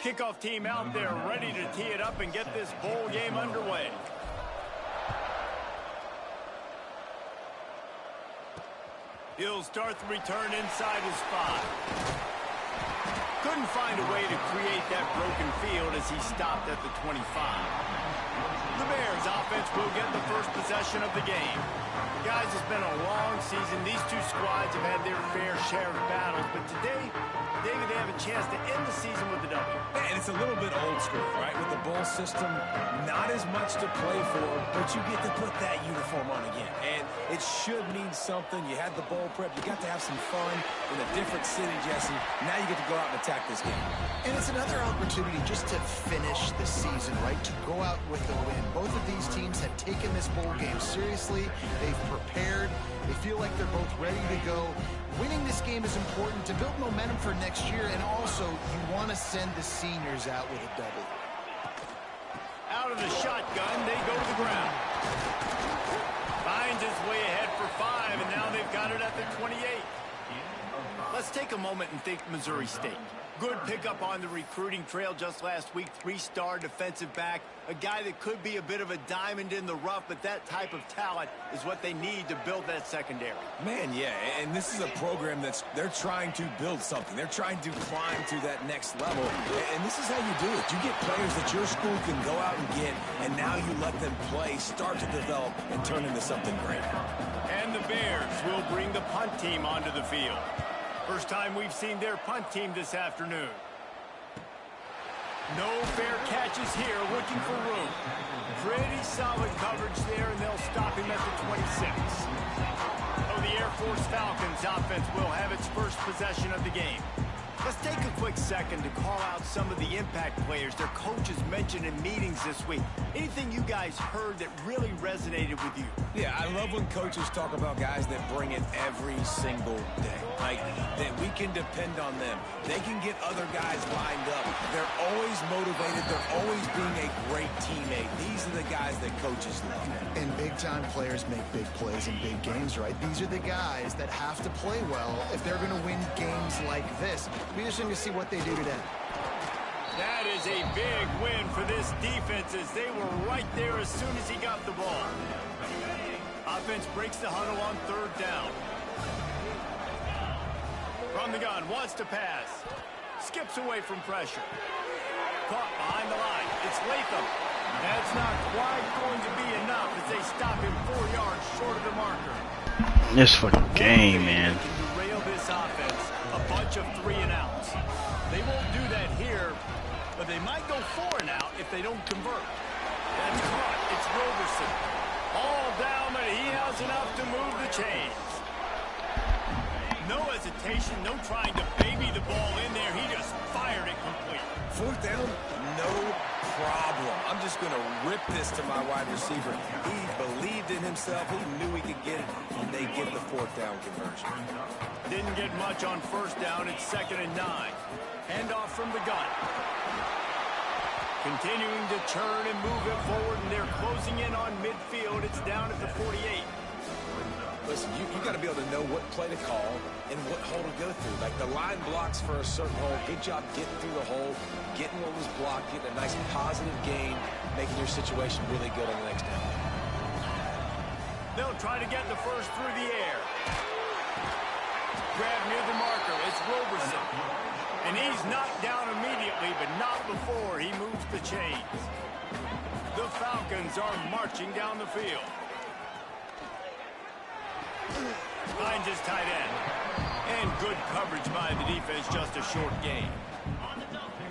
Kickoff team out there ready to tee it up and get this bowl game underway. He'll start the return inside his 5. Couldn't find a way to create that broken field as he stopped at the 25. The Bears offense will get the first possession of the game. Guys, it's been a long season. These two squads have had their fair share of battles, but today, David, they have a chance to end the season with a W. And it's a little bit old school, right? With the bowl system, not as much to play for, but you get to put that uniform on again. And it should mean something. You had the bowl prep. You got to have some fun in a different city, Jesse. Now you get to go out and attack this game. And it's another opportunity just to finish the season, right? To go out with a win. Both of these teams have taken this bowl game seriously. They've prepared. They feel like they're both ready to go. Winning this game is important to build momentum for next year, and also you want to send the seniors out with a W. Out of the shotgun, they go to the ground. Finds his way ahead for 5, and now they've got it at the 28. Let's take a moment and think Missouri State. Good pickup on the recruiting trail just last week. 3-star defensive back. A guy that could be a bit of a diamond in the rough, but that type of talent is what they need to build that secondary. Man, yeah, and this is a program they're trying to build something. They're trying to climb to that next level, and this is how you do it. You get players that your school can go out and get, and now you let them play, start to develop, and turn into something great. And the Bears will bring the punt team onto the field. First time we've seen their punt team this afternoon. No fair catches here, looking for room. Pretty solid coverage there, and they'll stop him at the 26. Oh, the Air Force Falcons offense will have its first possession of the game. Let's take a quick second to call out some of the impact players their coaches mentioned in meetings this week. Anything you guys heard that really resonated with you? Yeah, I love when coaches talk about guys that bring it every single day. Like, that we can depend on them. They can get other guys lined up. They're always motivated. They're always being a great teammate. These are the guys that coaches love. And big-time players make big plays in big games, right? These are the guys that have to play well if they're going to win games like this. Be interesting to see what they do today. That is a big win for this defense as they were right there as soon as he got the ball. Offense breaks the huddle on 3rd down. From the gun, wants to pass. Skips away from pressure. Caught behind the line. It's Latham. That's not quite going to be enough as they stop him 4 yards short of the marker. This fucking game, man. Derail this offense. A bunch of 3-and-outs. They won't do that here, but they might go 4-and-out if they don't convert. That's caught. It's Roberson. All down, but he has enough to move the chains. No hesitation, no trying to baby the ball in there. He just fired it complete. 4th down, no problem. I'm just going to rip this to my wide receiver. He believed in himself. He knew he could get it, and they get the 4th down conversion. Didn't get much on 1st down. It's 2nd and 9. Handoff from the gun. Continuing to turn and move it forward, and they're closing in on midfield. It's down at the 48. Listen, you got to be able to know what play to call and what hole to go through. Like, the line blocks for a certain hole. Good job getting through the hole, getting what was blocked, getting a nice positive gain, making your situation really good on the next down. They'll try to get the first through the air. Grab near the marker. It's Roberson. And he's knocked down immediately, but not before he moves the chains. The Falcons are marching down the field. Finds his tight end. And good coverage by the defense, just a short gain.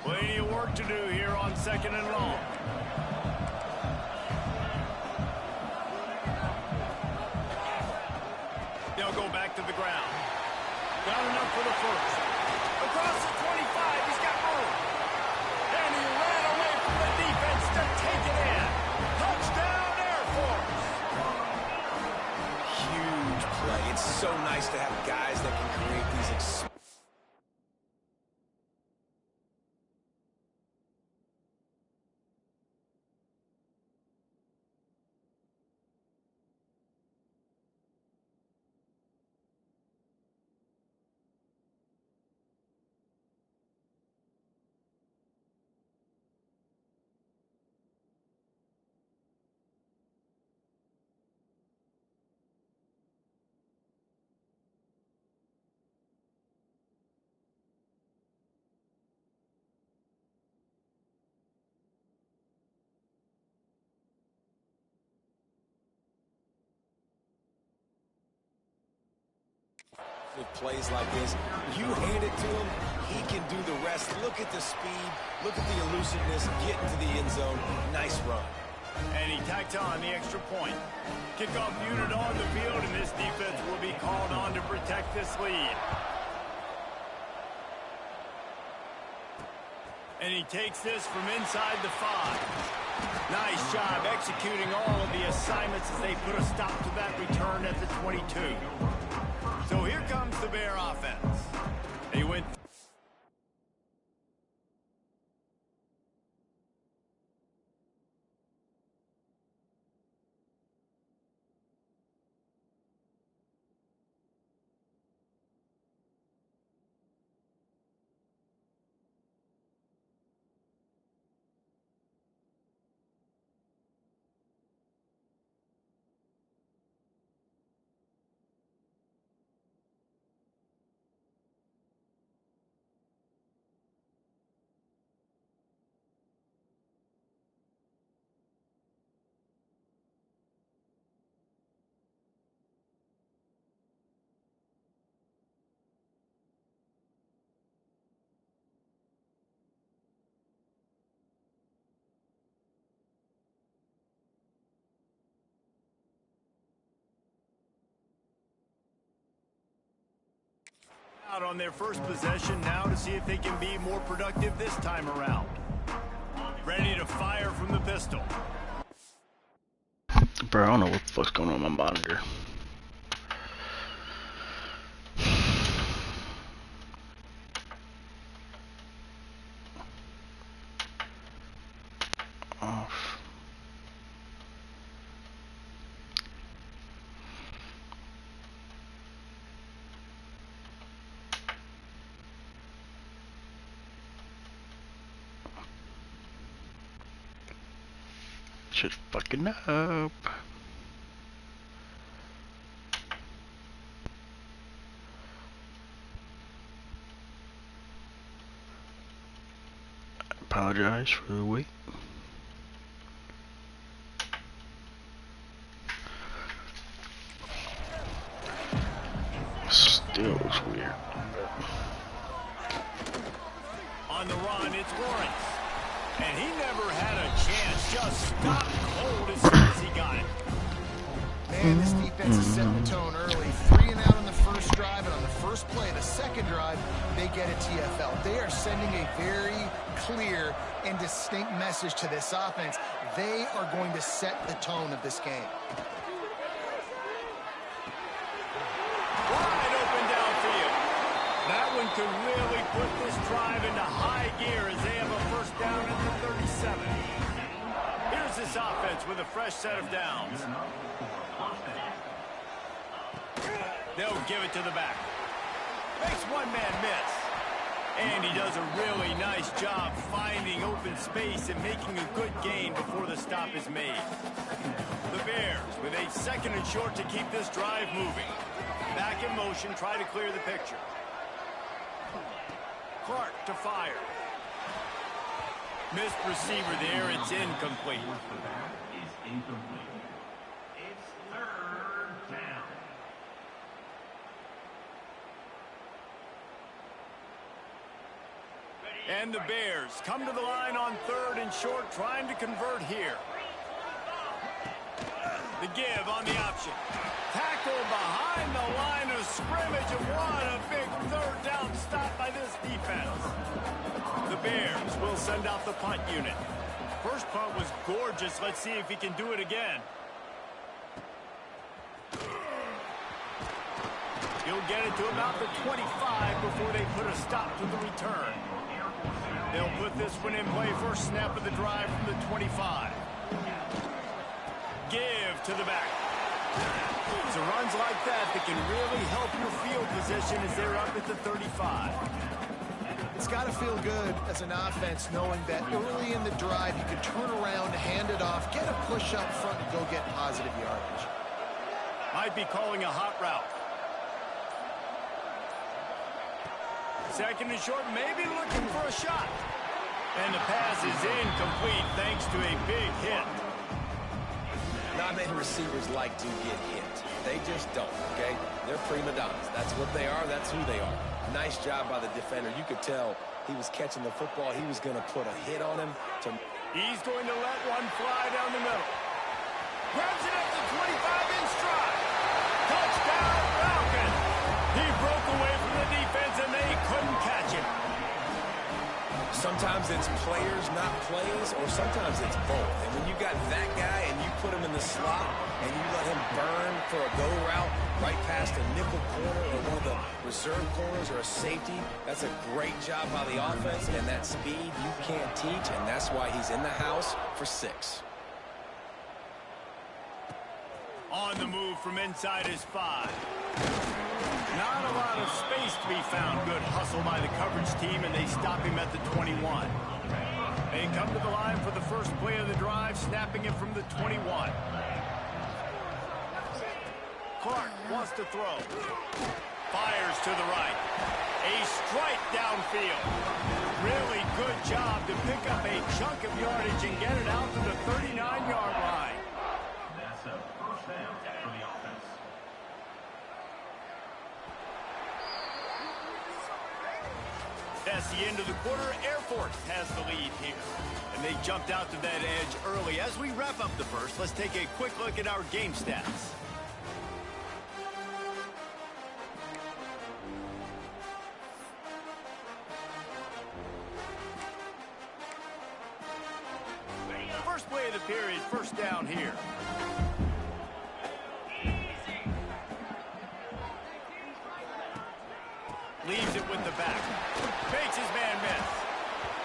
Plenty of work to do here on 2nd and long. They'll go back to the ground. Got enough for the first. Across the 25, he's got room. And he ran away from the defense to take it in. Touchdown, Air Force. Huge play. It's so nice to have guys that can create these with plays like this. You hand it to him, he can do the rest. Look at the speed. Look at the elusiveness. Get into the end zone. Nice run. And he tacked on the extra point. Kickoff unit on the field, and this defense will be called on to protect this lead. And he takes this from inside the 5. Nice job executing all of the assignments as they put a stop to that return at the 22. So here comes the Bear offense. They went out on their first possession now to see if they can be more productive this time around. Ready to fire from the pistol. Bro, I don't know what the fuck's going on with my monitor. Off. Shit fucking up. Apologize for the wait. Still looks weird. On the run, it's Lawrence. And he never had a chance. Just stopped cold as soon as he got it. Man, this defense is setting the tone early. 3 and out on the first drive, and on the first play, the second drive, they get a TFL. They are sending a very clear and distinct message to this offense. They are going to set the tone of this game. Wide open downfield. That one could really put this drive into high gear as they have a first down at the 37. Here's this offense with a fresh set of downs. They'll give it to the back. Makes one man miss. And he does a really nice job finding open space and making a good gain before the stop is made. The Bears with a second and short to keep this drive moving. Back in motion, try to clear the picture. Clark to fire. Missed receiver there, it's incomplete. It's third down. And the Bears come to the line on third and short, trying to convert here. The give on the option. Tackle behind the line of scrimmage, and what a big third down stop by this defense. The Bears will send out the punt unit. First punt was gorgeous. Let's see if he can do it again. He'll get it to about the 25 before they put a stop to the return. They'll put this one in play. First snap of the drive from the 25. Give to the back. It's runs like that can really help your field position as they're up at the 35. It's got to feel good as an offense knowing that early in the drive you can turn around, hand it off, get a push up front, and go get positive yardage. Might be calling a hot route. Second and short, maybe looking for a shot. And the pass is incomplete thanks to a big hit. Not many receivers like to get hit. They just don't, okay? They're prima donnas. That's what they are. That's who they are. Nice job by the defender. You could tell he was catching the football. He was going to put a hit on him. He's going to let one fly down the middle. Grabs it up to 25 in stride. Touchdown, Falcon. He broke away from the defense, and they couldn't catch him. Sometimes it's players, not plays, or sometimes it's both. And when you got that guy and you put him in the slot and you let him burn for a go route right past a nickel corner or one of the reserve corners or a safety, that's a great job by the offense, and that speed you can't teach, and that's why he's in the house for 6. On the move from inside his 5. Not a lot of space to be found. Good hustle by the coverage team, and they stop him at the 21. They come to the line for the first play of the drive, snapping it from the 21. Clark wants to throw. Fires to the right. A strike downfield. Really good job to pick up a chunk of yardage and get it out to the 39-yard line. That's a first down for the offense. That's the end of the quarter. Air Force has the lead here. And they jumped out to that edge early. As we wrap up the first, let's take a quick look at our game stats. First play of the period, first down here. Leaves it with the back. Makes his man miss.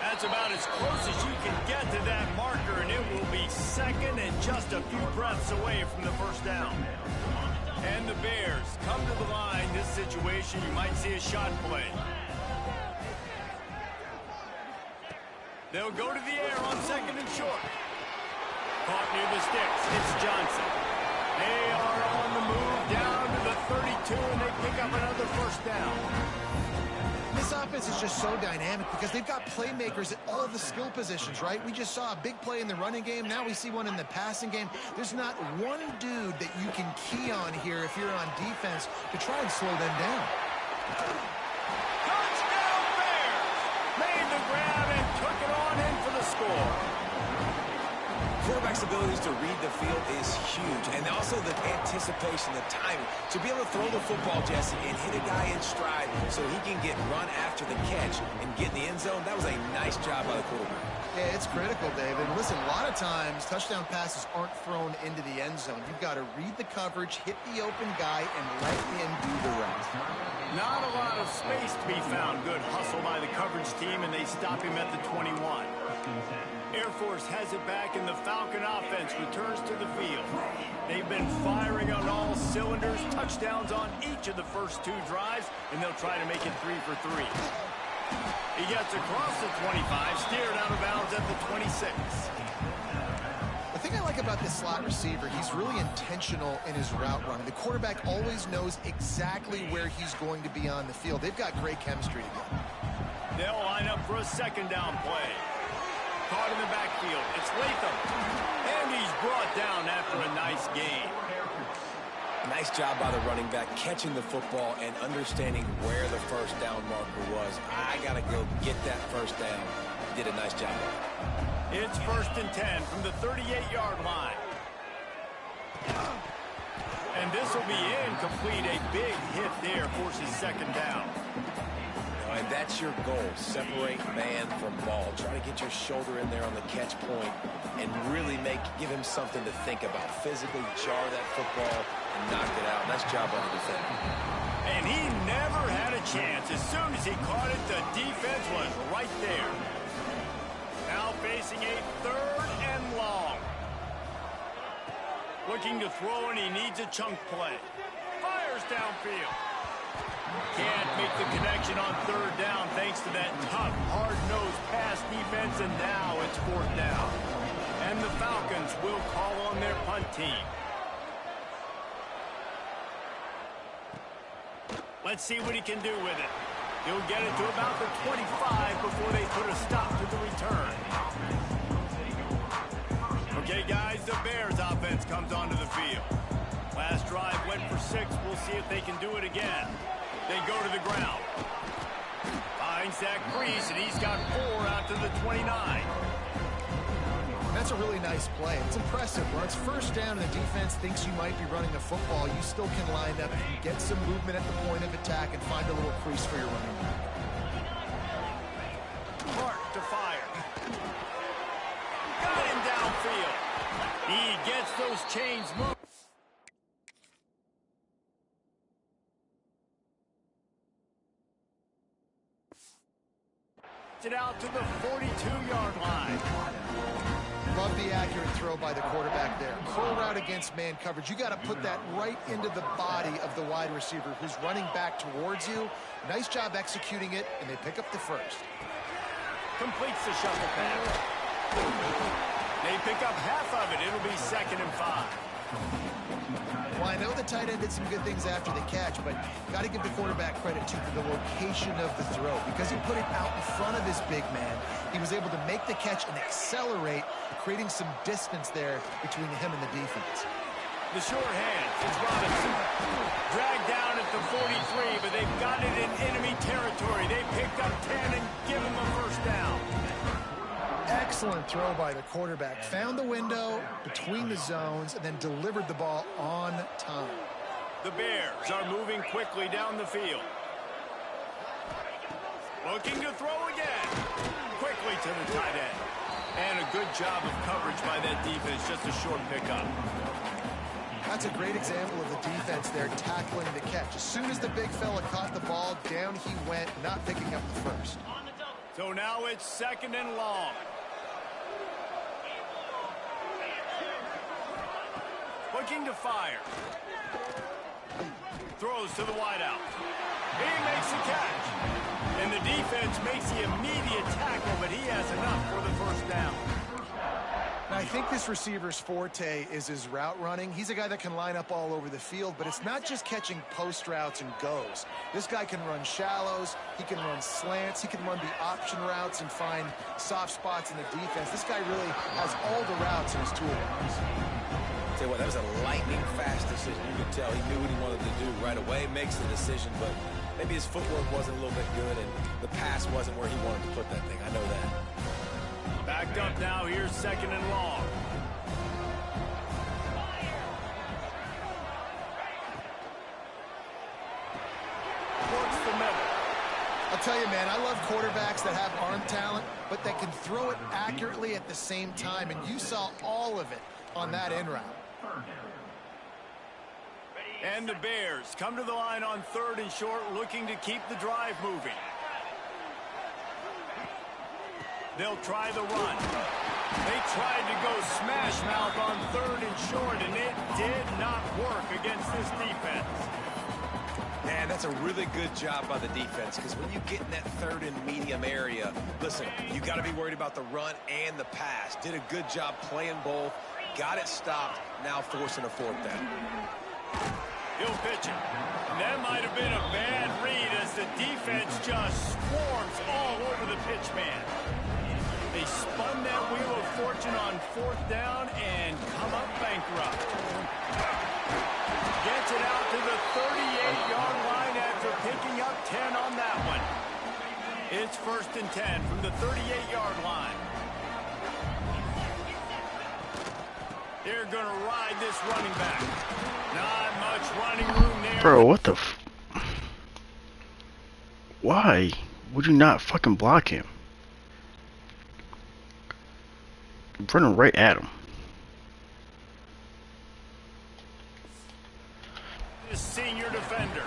That's about as close as you can get to that marker, and it will be second and just a few breaths away from the first down. And the Bears come to the line. This situation, you might see a shot play. They'll go to the air on second and short. Caught near the sticks. It's Johnson. They are on the move down to the 32, and they pick up another first down. This offense is just so dynamic because they've got playmakers at all the skill positions, right? We just saw a big play in the running game. Now we see one in the passing game. There's not one dude that you can key on here if you're on defense to try and slow them down. Touchdown Bears! Made the grab and took it on in for the score. Quarterback's abilities to read the field is huge, and also the anticipation, the timing. To be able to throw the football, Jesse, and hit a guy in stride so he can get run after the catch and get in the end zone, that was a nice job by the quarterback. Yeah, it's critical, David. Listen, a lot of times touchdown passes aren't thrown into the end zone. You've got to read the coverage, hit the open guy, and let him do the rest. Not a lot of space to be found. Good hustle by the coverage team, and they stop him at the 21. Air Force has it back, and the Falcon offense returns to the field. They've been firing on all cylinders, touchdowns on each of the first 2 drives, and they'll try to make it 3 for 3. He gets across the 25, steered out of bounds at the 26. The thing I like about this slot receiver, he's really intentional in his route running. The quarterback always knows exactly where he's going to be on the field. They've got great chemistry together. They'll line up for a second down play. Caught in the backfield. It's Latham. And he's brought down after a nice gain. Nice job by the running back, catching the football and understanding where the first down marker was. I got to go get that first down. Did a nice job. It's 1st and 10 from the 38-yard line. And this will be incomplete. A big hit there forces second down. And that's your goal. Separate man from ball. Try to get your shoulder in there on the catch point and really give him something to think about. Physically jar that football and knock it out. Nice job on the defender. And he never had a chance. As soon as he caught it, the defense was right there. Now facing a 3rd and long. Looking to throw, and he needs a chunk play. Fires downfield. Can't make the connection on 3rd down thanks to that tough, hard-nosed pass defense, and now it's 4th down. And the Falcons will call on their punt team. Let's see what he can do with it. He'll get it to about the 25 before they put a stop to the return. Okay, guys, the Bears offense comes onto the field. Last drive went for We'll see if they can do it again. They go to the ground. Finds that crease, and he's got 4 out to the 29. That's a really nice play. It's impressive. When it's first down and the defense thinks you might be running the football, you still can line up and get some movement at the point of attack and find a little crease for your running back. Mark to fire. Got him downfield. He gets those chains moving. It out to the 42-yard line. Love the accurate throw by the quarterback there. Curl route against man coverage. You got to put that right into the body of the wide receiver who's running back towards you. Nice job executing it, and they pick up the first. Completes the shuffle pass. They pick up half of it. It'll be 2nd and 5. Well, I know the tight end did some good things after the catch, but got to give the quarterback credit to the location of the throw. Because he put it out in front of his big man, he was able to make the catch and accelerate, creating some distance there between him and the defense. The short hand. It's Robinson. Dragged down at the 43, but they've got it in enemy territory. They picked up 10 and give him a first down. Excellent throw by the quarterback. Found the window between the zones and then delivered the ball on time. The Bears are moving quickly down the field. Looking to throw again. Quickly to the tight end. And a good job of coverage by that defense. Just a short pickup. That's a great example of the defense there tackling the catch. As soon as the big fella caught the ball, down he went, not picking up the first. So now it's 2nd and long. Looking to fire. Throws to the wideout. He makes the catch. And the defense makes the immediate tackle, but he has enough for the first down. Now, I think this receiver's forte is his route running. He's a guy that can line up all over the field, but it's not just catching post routes and goes. This guy can run shallows, he can run slants, he can run the option routes and find soft spots in the defense. This guy really has all the routes in his toolbox. Tell you what, that was a lightning-fast decision. You could tell he knew what he wanted to do right away, makes the decision, but maybe his footwork wasn't a little bit good, and the pass wasn't where he wanted to put that thing. I know that. Backed up now, here's 2nd and long. Towards the middle. I'll tell you, man, I love quarterbacks that have arm talent, but that can throw it accurately at the same time, and you saw all of it on that in route. And the Bears come to the line on 3rd and short, looking to keep the drive moving. They'll try the run. They tried to go smash mouth on 3rd and short, and it did not work against this defense. Man, that's a really good job by the defense, because when you get in that 3rd and medium area, listen, you got to be worried about the run and the pass. Did a good job playing both. Got it stopped, now forcing a 4th down. He'll pitch it. And that might have been a bad read as the defense just swarms all over the pitch man. They spun that wheel of fortune on 4th down and come up bankrupt. Gets it out to the 38-yard line after picking up 10 on that one. It's 1st and 10 from the 38-yard line. They're going to ride this running back. Not much running room there. Bro, what the f... Why would you not fucking block him? I'm running right at him. This senior defender.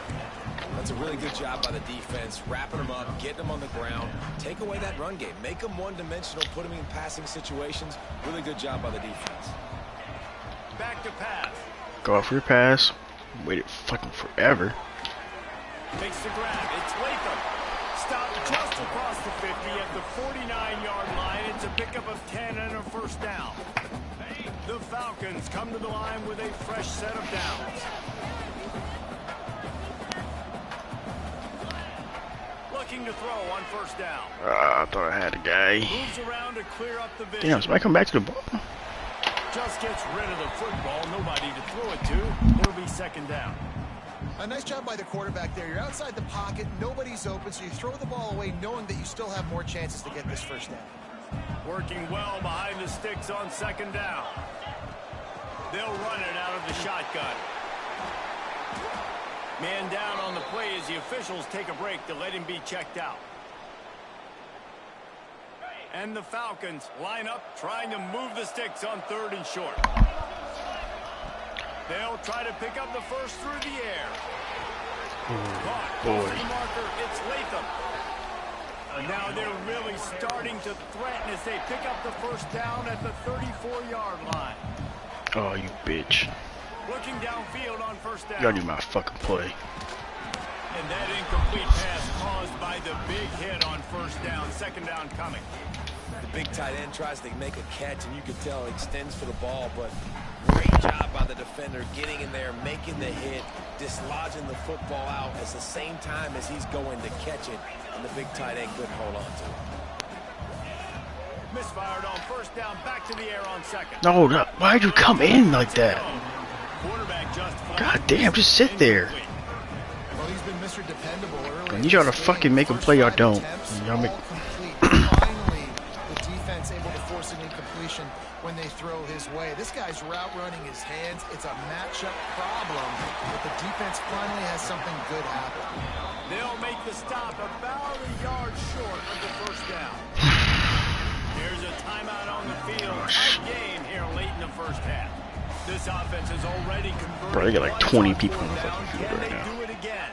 That's a really good job by the defense, wrapping them up, getting them on the ground. Take away that run game. Make them one-dimensional, put them in passing situations. Really good job by the defense. Back to pass. Go out for your pass. Waited fucking forever. Makes the grab. It's Latham. Stopped just across the 50 at the 49-yard line. It's a pickup of 10 and a first down. The Falcons come to the line with a fresh set of downs. Looking to throw on first down. I thought I had a guy. Moves around to clear up the vision. Damn, somebody come back to the ball. Just gets rid of the football. Nobody to throw it to. It'll be 2nd down. A nice job by the quarterback there. You're outside the pocket, nobody's open, so you throw the ball away knowing that you still have more chances to get this first down. Working well behind the sticks on second down. They'll run it out of the shotgun. Man down on the play as the officials take a break to let him be checked out. And the Falcons line up, trying to move the sticks on 3rd and short. They'll try to pick up the first through the air. Caught. Boy. The marker, it's Latham. Now they're really starting to threaten as they pick up the first down at the 34-yard line. Oh, you bitch. Looking downfield on first down. Y'all do my fucking play. And that incomplete pass caused by the big hit on first down. Second down coming. The big tight end tries to make a catch, and you can tell he extends for the ball, but great job by the defender getting in there, making the hit, dislodging the football out at the same time as he's going to catch it, and the big tight end couldn't hold on to it. Misfired on first down, back to the air on second. No, why'd you come in like that? Quarterback just God damn, just sit there. Well, he's been Mr. Dependable early. I need y'all to fucking make him play, y'all don't. Y'all make... Finally, the defense able to force an incompletion when they throw his way. This guy's route running his hands. It's a matchup problem, but the defense finally has something good happen. They'll make the stop about a yard short of the first down. Here's a timeout on the field. Tight game here late in the first half. This offense is already converted. Bro, they got like 20 people on the fucking field right now. Do it again.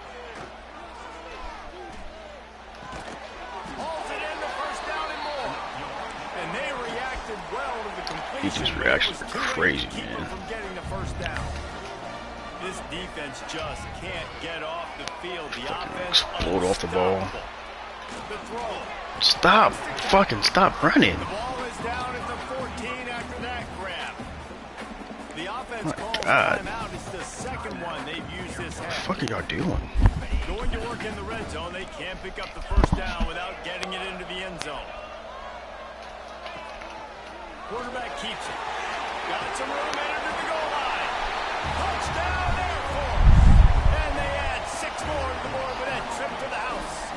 Holds it in the first down and more. And they reacted well to the completion. These reactions are crazy, man. From getting the first down. This defense just can't get off the field. The offense explode off the ball. The throw. Stop. Fucking stop running. The ball is down at the 14 after that grab. The offense calls God. timeout. It's the second one they've used this half. What the fuck are y'all doing? Going to work in the red zone. They can't pick up the first down without getting it into the end zone. Quarterback keeps it. Got some room into the goal line. Touchdown Air Force. And they add 6 more to the board with that trip to the house.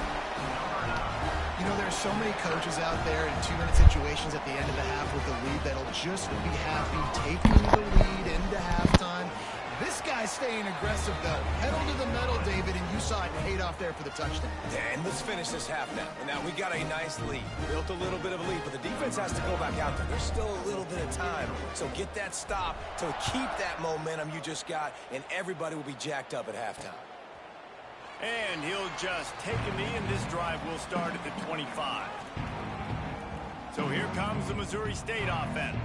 You know, there's so many coaches out there in 2-minute situations at the end of the half with the lead that'll just be happy taking the lead into halftime. This guy's staying aggressive, though. Pedal to the metal, David, and you saw it paid off there for the touchdown. And let's finish this half now. Now, we got a nice lead. Built a little bit of a lead, but the defense has to go back out there. There's still a little bit of time. So get that stop to keep that momentum you just got, and everybody will be jacked up at halftime. And he'll just take a knee, and this drive will start at the 25. So here comes the Missouri State offense.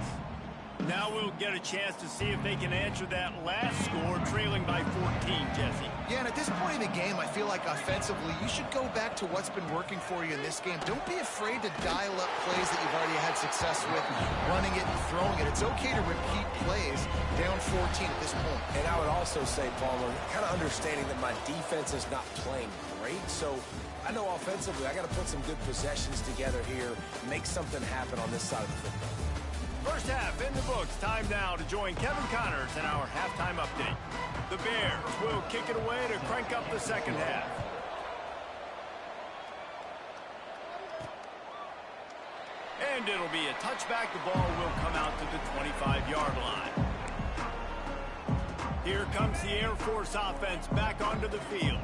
Now we'll get a chance to see if they can answer that last score, trailing by 14, Jesse. Yeah, and at this point in the game, I feel like offensively, you should go back to what's been working for you in this game. Don't be afraid to dial up plays that you've already had success with, running it and throwing it. It's okay to repeat plays down 14 at this point. And I would also say, Palmer, kind of understanding that my defense is not playing great, so I know offensively I got to put some good possessions together here, make something happen on this side of the football. First half in the books. Time now to join Kevin Connors in our halftime update. The Bears will kick it away to crank up the second half. And it'll be a touchback. The ball will come out to the 25-yard line. Here comes the Air Force offense back onto the field.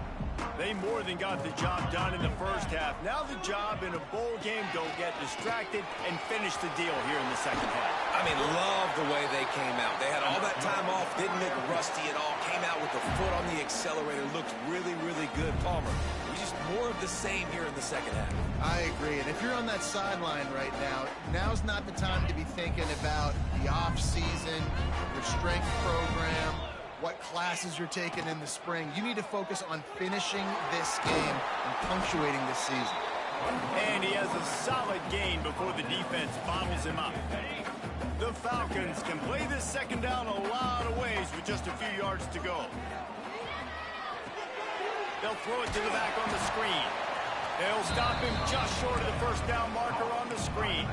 They more than got the job done in the first half. Now the job in a bowl game, don't get distracted and finish the deal here in the second half. I mean, love the way they came out. They had all that time off, didn't look rusty at all, came out with the foot on the accelerator, looked really, really good. Palmer, just more of the same here in the second half. I agree, and if you're on that sideline right now, now's not the time to be thinking about the off-season, your strength program, what classes you're taking in the spring. You need to focus on finishing this game and punctuating this season. And he has a solid gain before the defense bottles him up. The Falcons can play this second down a lot of ways with just a few yards to go. They'll throw it to the back on the screen. They'll stop him just short of the first down marker on the screen.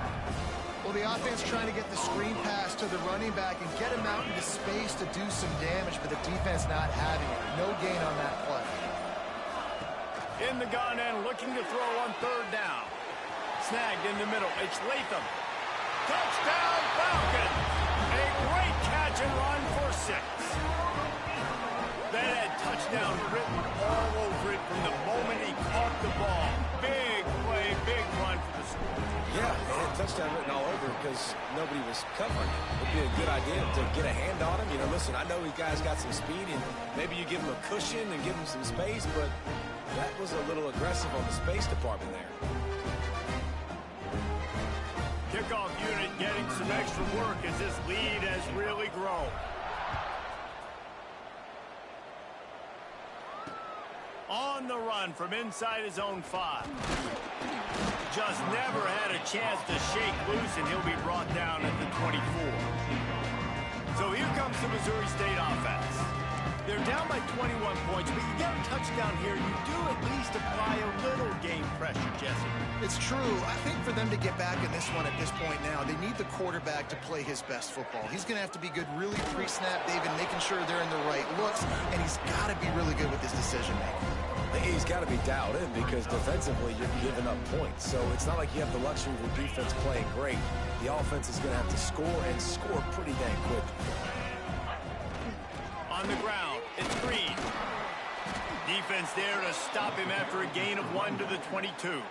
Well, the offense trying to get the screen pass to the running back and get him out into space to do some damage, but the defense not having it. No gain on that play. In the gun and looking to throw on third down. Snagged in the middle. It's Latham. Touchdown, Falcons! A great catch and run for 6. That had touchdown written all over it from the moment he caught the ball. Big play, big run for the score. Yeah, it had touchdown written all over because nobody was covering it. It'd be a good idea to get a hand on him. You know, listen, I know these guys got some speed, and maybe you give him a cushion and give him some space, but that was a little aggressive on the space department there. Kickoff unit getting some extra work as this lead has really grown. On the run from inside his own 5. Just never had a chance to shake loose, and he'll be brought down at the 24. So here comes the Missouri State offense. They're down by 21 points, but you get a touchdown here, you do at least apply a little game pressure, Jesse. It's true. I think for them to get back in this one at this point now, they need the quarterback to play his best football. He's going to have to be good really pre-snap, David, making sure they're in the right looks, and he's got to be really good with his decision-making. He's got to be dialed in because defensively you're giving up points. So it's not like you have the luxury of your defense playing great. The offense is going to have to score and score pretty dang quick. On the ground, it's Green. Defense there to stop him after a gain of 1 to the 22.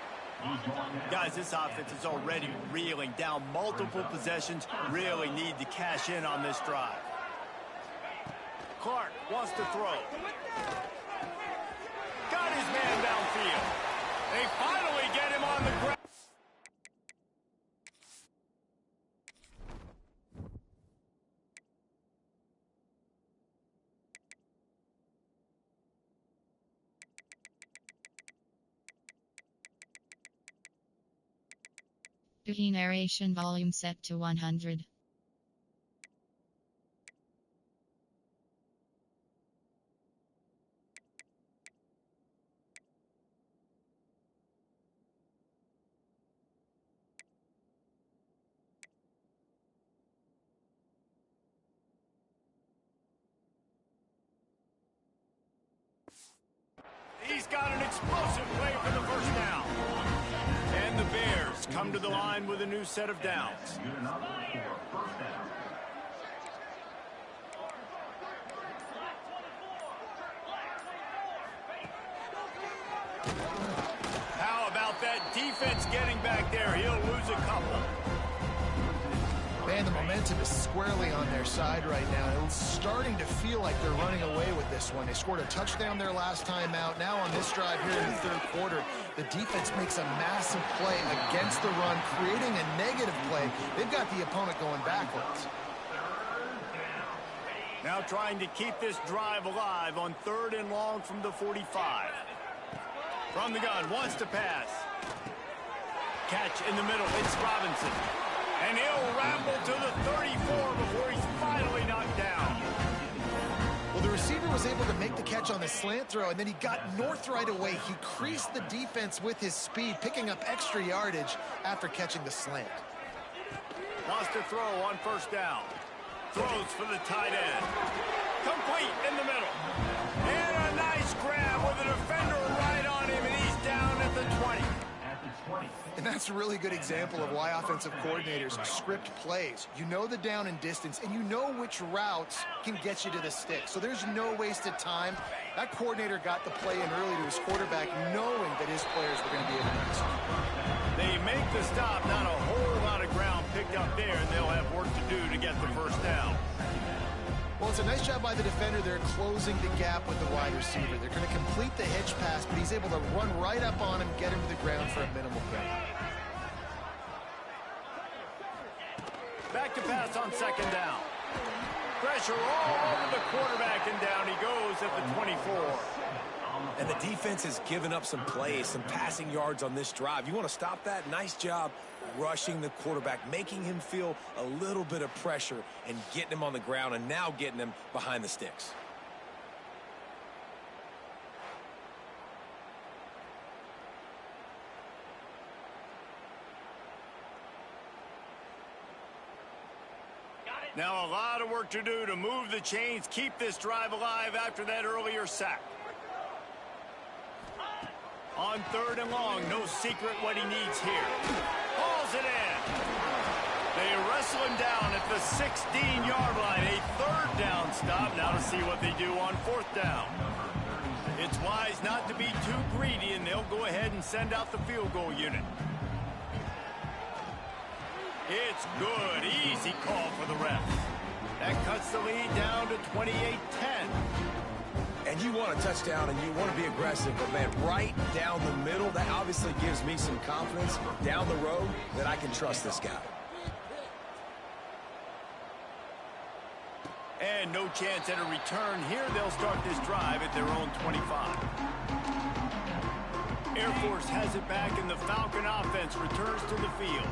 Guys, this offense is already reeling down multiple possessions. Really need to cash in on this drive. Clark wants to throw. Got his man downfield. They finally get him on the ground. BIGG narration volume set to 100. He's got an explosive play for the first down. And the Bears come to the line with a new set of downs. How about that defense getting back there? He'll lose a couple. Man, the momentum is squarely on their side right now. It's starting to feel like they're running away with this one. They scored a touchdown their last time out. Now on this drive here in the third quarter, the defense makes a massive play against the run, creating a negative play. They've got the opponent going backwards. Now trying to keep this drive alive on 3rd and long from the 45. From the gun, wants to pass. Catch in the middle, it's Robinson. And he'll ramble to the 34 before he's finally knocked down. Well, the receiver was able to make the catch on the slant throw, and then he got north right away. He creased the defense with his speed, picking up extra yardage after catching the slant. Wants to throw on 1st down. Throws for the tight end. Complete in the middle. And a nice grab with a defender right on him, and he's down at the 20. And that's a really good example of why offensive coordinators script plays. You know the down and distance, and you know which routes can get you to the stick. So there's no wasted time. That coordinator got the play in early to his quarterback, knowing that his players were going to be able to execute. They make the stop, not a whole lot of ground picked up there, and they'll have work to do to get the 1st down. Well, it's a nice job by the defender there closing the gap with the wide receiver. They're going to complete the hitch pass, but he's able to run right up on him, get him to the ground for a minimal gain. Back to pass on 2nd down. Pressure all over the quarterback, and down he goes at the 24. And the defense has given up some plays, some passing yards on this drive. You want to stop that? Nice job rushing the quarterback, making him feel a little bit of pressure and getting him on the ground, and now getting him behind the sticks. Now a lot of work to do to move the chains, keep this drive alive after that earlier sack. On 3rd and long, no secret what he needs here. Hauls it in. They wrestle him down at the 16-yard line. A 3rd down stop. Now to see what they do on 4th down. It's wise not to be too greedy, and they'll go ahead and send out the field goal unit. It's good. Easy call for the ref. That cuts the lead down to 28-10. And you want a touchdown and you want to be aggressive, but man, right down the middle, that obviously gives me some confidence down the road that I can trust this guy. And no chance at a return here. They'll start this drive at their own 25. Air Force has it back, and the Falcon offense returns to the field.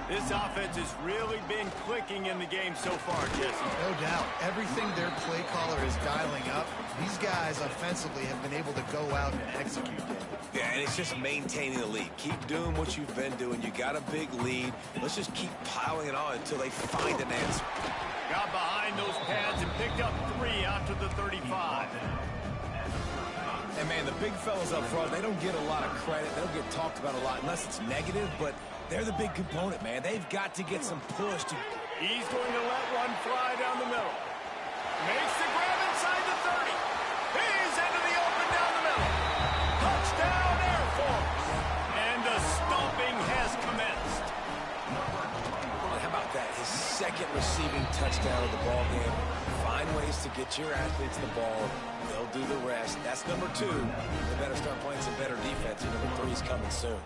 This offense has really been clicking in the game so far, Jesse. No doubt. Everything their play caller is dialing up, these guys offensively have been able to go out and execute it. Yeah, and it's just maintaining the lead. Keep doing what you've been doing. You got a big lead. Let's just keep piling it on until they find an answer. Got behind those pads and picked up 3 out to the 35. And man, the big fellas up front, they don't get a lot of credit. They don't get talked about a lot unless it's negative, but they're the big component, man. They've got to get some push. He's going to let one fly down the middle. Makes the grab inside the 30. He's into the open down the middle. Touchdown, Air Force. And the stomping has commenced. How about that? His 2nd receiving touchdown of the ball game. Find ways to get your athletes the ball. They'll do the rest. That's number 2. They better start playing some better defense. Number 3 is coming soon.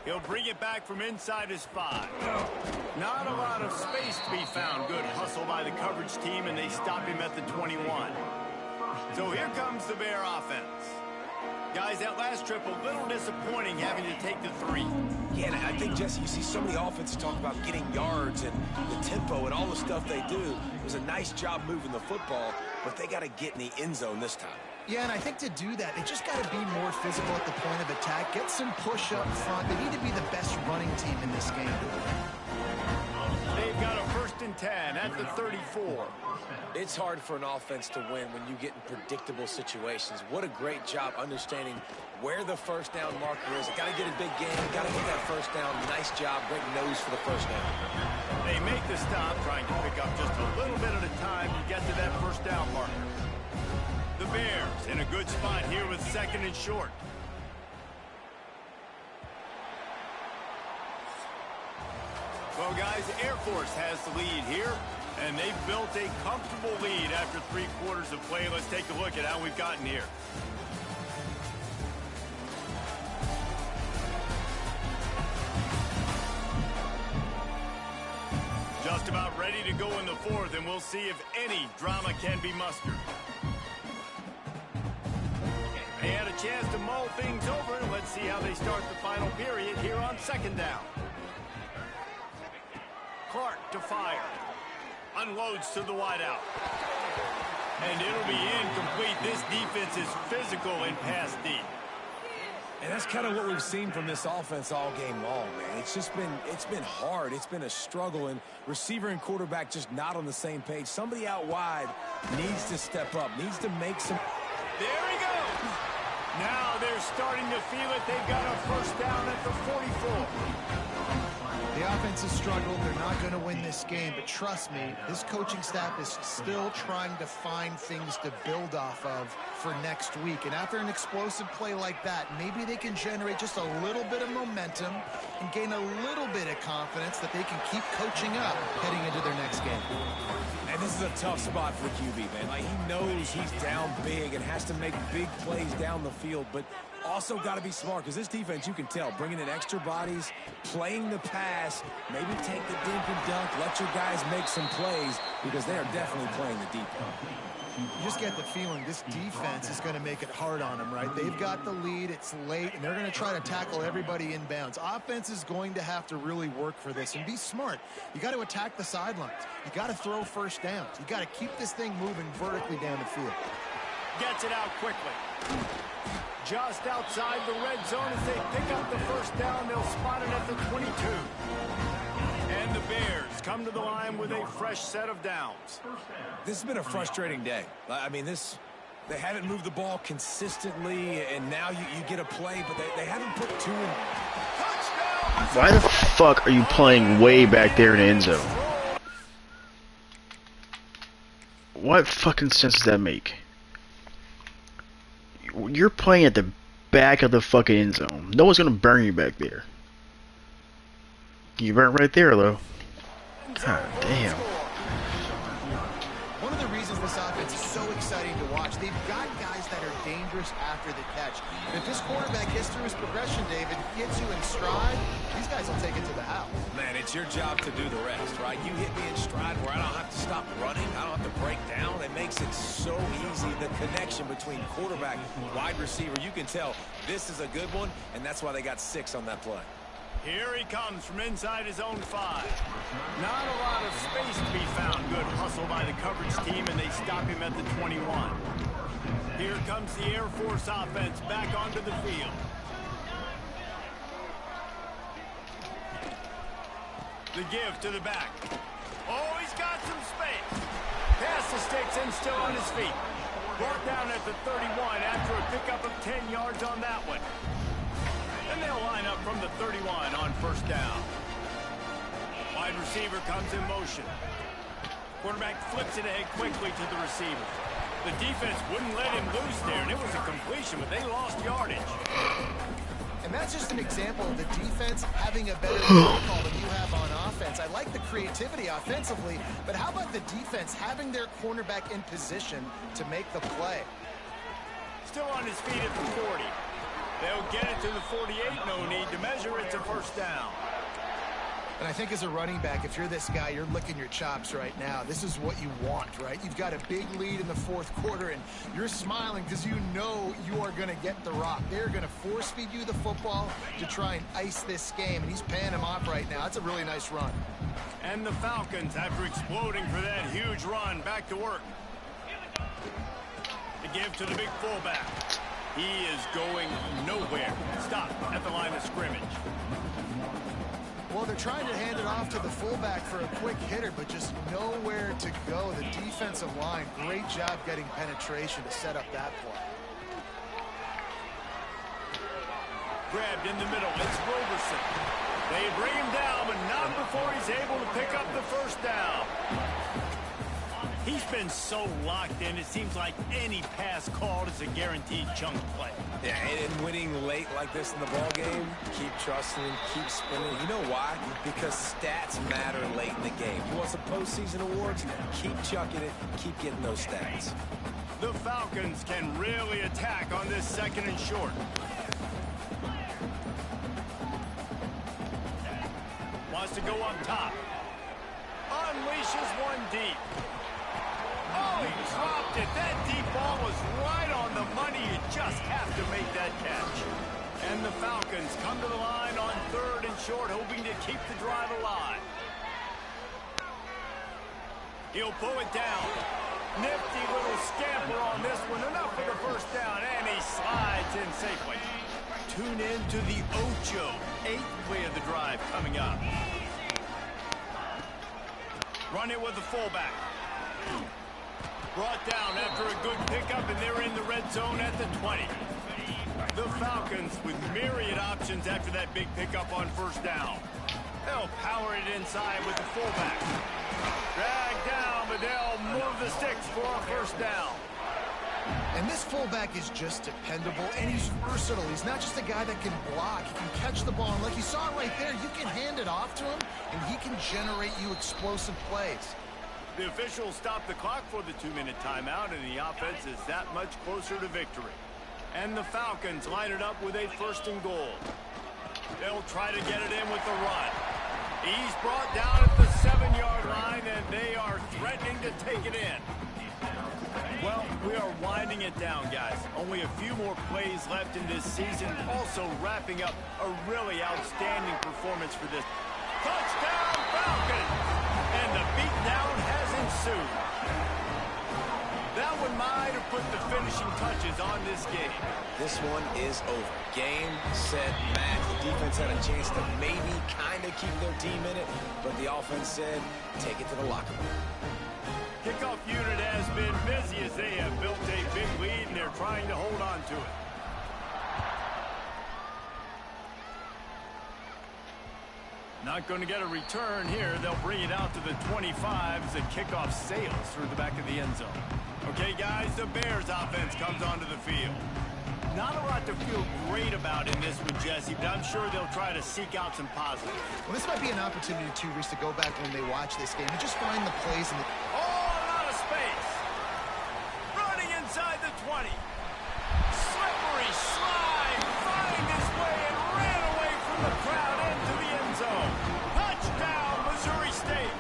He'll bring it back from inside his 5. Not a lot of space to be found. Good hustle by the coverage team, and they stop him at the 21. So here comes the Bear offense. Guys, that last trip, a little disappointing having to take the 3. Yeah, and I think, Jesse, you see so many offenses talk about getting yards and the tempo and all the stuff they do. It was a nice job moving the football, but they got to get in the end zone this time. Yeah, and I think to do that, they just got to be more physical at the point of attack, get some push up front. They need to be the best running team in this game. They've got a 1st and 10 at the 34. It's hard for an offense to win when you get in predictable situations. What a great job understanding where the 1st down marker is. Got to get a big game. Got to get that 1st down. Nice job. Great nose for the 1st down. They make the stop, trying to pick up just a little bit at a time to get to that 1st down marker. The Bears in a good spot here with 2nd and short. Well, guys, Air Force has the lead here, and they've built a comfortable lead after 3 quarters of play. Let's take a look at how we've gotten here. Just about ready to go in the 4th, and we'll see if any drama can be mustered. They had a chance to mull things over, and let's see how they start the final period here on 2nd down. Clark to fire. Unloads to the wideout. And it'll be incomplete. This defense is physical and pass deep. And that's kind of what we've seen from this offense all game long, man. It's been hard. It's been a struggle, and receiver and quarterback just not on the same page. Somebody out wide needs to step up, needs to make some. There he goes. Now they're starting to feel it. They've got a 1st down at the 44. The offense has struggled. They're not going to win this game, but trust me, this coaching staff is still trying to find things to build off of for next week. And after an explosive play like that, maybe they can generate just a little bit of momentum and gain a little bit of confidence that they can keep coaching up heading into their next game. And this is a tough spot for QB, man. Like, he knows he's down big and has to make big plays down the field, but also got to be smart, because this defense, you can tell, bringing in extra bodies, playing the pass, maybe take the dink and dunk, let your guys make some plays, because they are definitely playing the deep. You just get the feeling this defense is going to make it hard on them, right? They've got the lead, it's late, and they're going to try to tackle everybody inbounds. Offense is going to have to really work for this and be smart. You got to attack the sidelines. You got to throw 1st downs. You got to keep this thing moving vertically down the field. Gets it out quickly. Just outside the red zone as they pick up the first down. They'll spot it at the 22. And the Bears come to the line with a fresh set of downs. This has been a frustrating day. I mean, they haven't moved the ball consistently, and now you get a play, but they haven't put two in. Why the fuck are you playing way back there in the end zone? What fucking sense does that make? You're playing at the back of the fucking end zone. No one's gonna burn you back there. You burnt right there, though. God damn. One of the reasons this offense is so exciting to watch, they've got guys that are dangerous after the catch. And if this quarterback gets through his progression, David, gets you in stride, these guys will take it to the house. Man, it's your job to do the rest, right? You hit me in stride where I don't have to stop running. I don't have to break down. It makes it so easy. The connection between quarterback and wide receiver, you can tell this is a good one, and that's why they got 6 on that play. Here he comes from inside his own 5. Not a lot of space to be found. Good hustle by the coverage team, and they stop him at the 21. Here comes the Air Force offense back onto the field. The give to the back. Oh, he's got some space. Pass the sticks and still on his feet. Brought down at the 31 after a pickup of 10 yards on that one. And they'll line up from the 31 on first down. Wide receiver comes in motion. Quarterback flips it ahead quickly to the receiver. The defense wouldn't let him loose there, and it was a completion, but they lost yardage. And that's just an example of the defense having a better call than you have on offense. I like the creativity offensively, but how about the defense having their cornerback in position to make the play? Still on his feet at the 40. They'll get it to the 48. No need to measure. It's a first down. And I think as a running back, if you're this guy, you're licking your chops right now. This is what you want, right? You've got a big lead in the fourth quarter, and you're smiling because you know you are going to get the rock. They're going to force feed you the football to try and ice this game, and he's paying him off right now. That's a really nice run. And the Falcons, after exploding for that huge run, back to work. The give to the big fullback. He is going nowhere. Stop at the line of scrimmage. Well, they're trying to hand it off to the fullback for a quick hitter, but just nowhere to go. The defensive line, great job getting penetration to set up that play. Grabbed in the middle. It's Roberson. They bring him down, but not before he's able to pick up the first down. He's been so locked in, it seems like any pass called is a guaranteed chunk play. Yeah, and winning late like this in the ball game, keep trusting, keep spinning. You know why? Because stats matter late in the game. You want some postseason awards? Keep chucking it, keep getting those stats. The Falcons can really attack on this second and short. Wants to go up top. Unleashes one deep. Oh, he dropped it. That deep ball was right on the money. You just have to make that catch. And the Falcons come to the line on third and short, hoping to keep the drive alive. He'll pull it down. Nifty little scamper on this one. Enough for the first down, and he slides in safely. Tune in to the Ocho. 8th play of the drive coming up. Run it with the fullback. Brought down after a good pickup, and they're in the red zone at the 20. The Falcons with myriad options after that big pickup on first down. They'll power it inside with the fullback. Drag down, but they'll move the sticks for a first down. And this fullback is just dependable, and he's versatile. He's not just a guy that can block. He can catch the ball, and like you saw right there, you can hand it off to him, and he can generate you explosive plays. The officials stop the clock for the 2-minute timeout, and the offense is that much closer to victory. And the Falcons line it up with a first and goal. They'll try to get it in with the run. He's brought down at the 7-yard line, and they are threatening to take it in. Well, we are winding it down, guys. Only a few more plays left in this season. Also wrapping up a really outstanding performance for this. Touchdown, Falcons! And the beatdown has ensued. That one might have put the finishing touches on this game. This one is over. Game, set, match. The defense had a chance to maybe kind of keep their team in it, but the offense said, take it to the locker room. Kickoff unit has been busy as they have built a big lead, and they're trying to hold on to it. Not going to get a return here. They'll bring it out to the 25 as the kickoff sails through the back of the end zone. Okay, guys, the Bears offense comes onto the field. Not a lot to feel great about in this one, Jesse, but I'm sure they'll try to seek out some positives. Well, this might be an opportunity, too, Reese, to go back when they watch this game and just find the plays in the... Oh, a lot of space. Running inside the 20. Slippery slide. Find his way and ran away from the crowd into the end zone. Touchdown, Missouri State.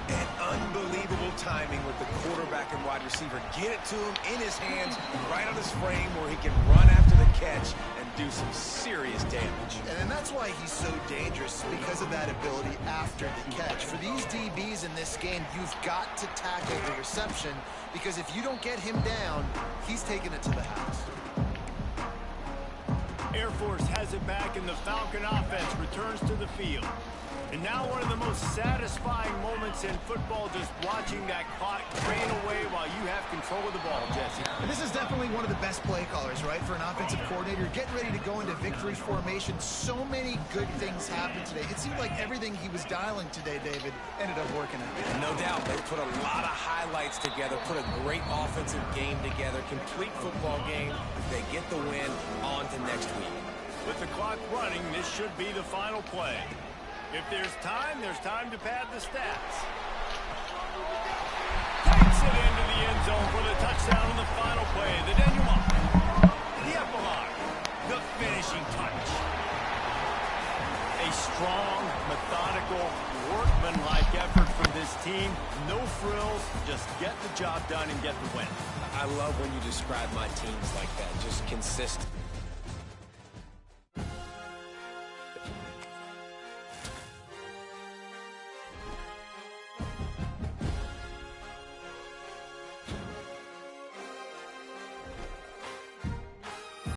And unbelievable timing with the quarterback and wide receiver. Get it to him in his hands, right on his frame where he can run after the catch and do some serious damage. And that's why he's so dangerous, because of that ability after the catch. For these DBs in this game, you've got to tackle the reception, because if you don't get him down, he's taking it to the house. Air Force has it back, and the Falcon offense returns to the field. And now one of the most satisfying moments in football, just watching that clock drain away while you have control of the ball, Jesse. And this is definitely one of the best play callers, right, for an offensive coordinator. Getting ready to go into victory formation. So many good things happened today. It seemed like everything he was dialing today, David, ended up working out. No doubt, they put a lot of highlights together, put a great offensive game together, complete football game. They get the win. On to next week. With the clock running, this should be the final play. If there's time to pad the stats. Takes it into the end zone for the touchdown on the final play. The denouement. The epilogue. The finishing touch. A strong, methodical, workmanlike effort from this team. No frills, just get the job done and get the win. I love when you describe my teams like that, just consistent.